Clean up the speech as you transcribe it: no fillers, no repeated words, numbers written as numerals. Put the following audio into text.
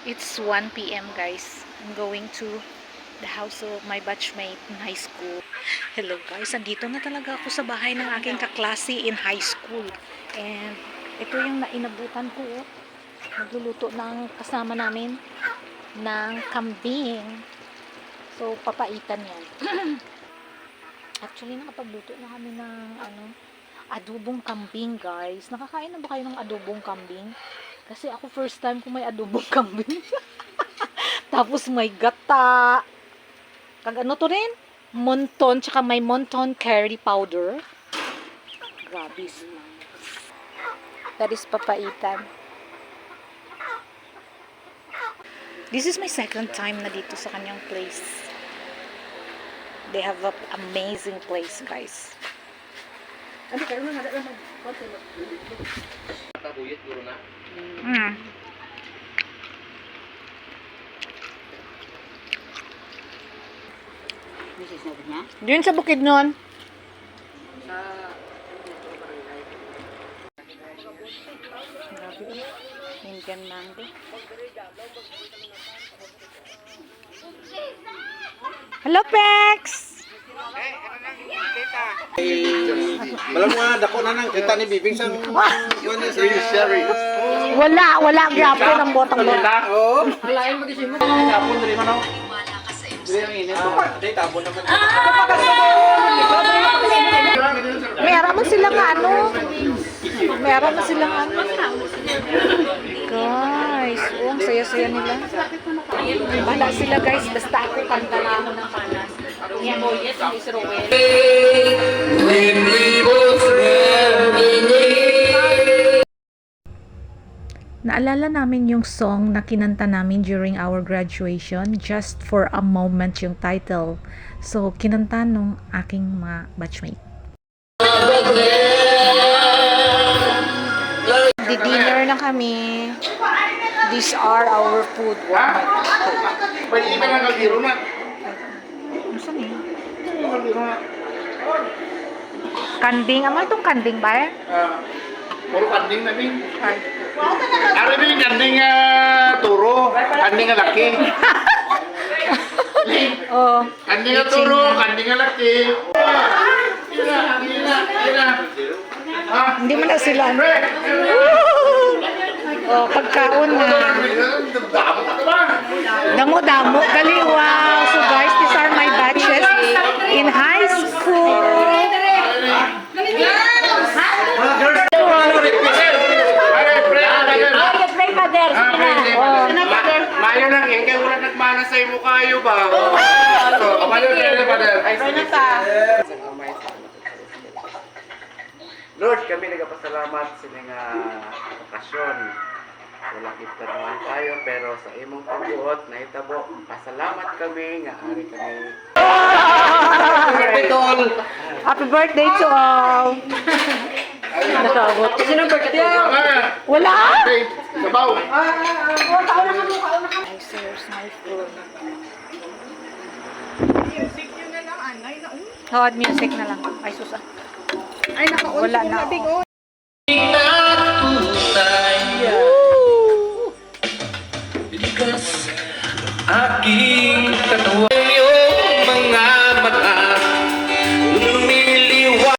It's 1 p.m. guys. I'm going to the house of my batchmate in high school. Hello guys, andito na talaga ako sa bahay ng aking kaklase in high school. And ito yung nainabutan ko. Nagluluto ng kasama namin ng kambing. So, papaitan yan. Actually, nakapagluto na kami ng adobong kambing, guys. Nakakain na ba kayo ng adobong kambing? Kasi ako first time ko may adobong kambing. Tapos may gata. Ano to rin? Monton, tsaka may monton curry powder. Grabe. That is papaitan. This is my second time na dito sa kanyang place. They have an amazing place, guys. Ano kayo na nada naman konti mo. Tabuyot puro na. Misis na niya? Diyan sa bukid nun. Indian mango. Hello, Pex! Malam mo nga, dako na nang kita ni Bibing sang Wala grapo ng botang-botang. Oo. Alain mo kasi mo. Tapon diri man ako. Diri ang init. Day tapon naman. Meron mo silang Meron mo silang Guys, ang saya-saya nila. Bala sila guys, basta ako kanta na ako ng panas. Yan mo, yes, Miss Rowell. Naalala namin yung song na kinanta namin during our graduation, Just for a Moment yung title. So, kinanta nung aking mga batchmate. Di-dinner na kami. These are our food. Pwede ba nga nagbiro na? Saan eh? Kanding. Ama itong kanding ba eh? Puro kanding na Bing. Ari Bing, kanding turo, kanding laki. Oh. Kanding turo, kanding laki. Hindi mo na sila. Oh, pagkaon na. Damo-damo. Kaliwa. So guys, these are my batches in high school. Mayo lang yan, kaya wala nagmana sa imo kayo ba? Mayo lang pa din. Ay, Lord, kami nagpasalamat sa mga okasyon. Wala kita naman tayo, pero sa imong pagbuot na itabo, pasalamat kami, nga ari kami. Happy birthday to all! Nakabot. Sino birthday? Wala! Sabaw! Here's my food. Hot music na lang. Ay, susa. Ay, naka-on Wala po na. na bigo. Aking katawa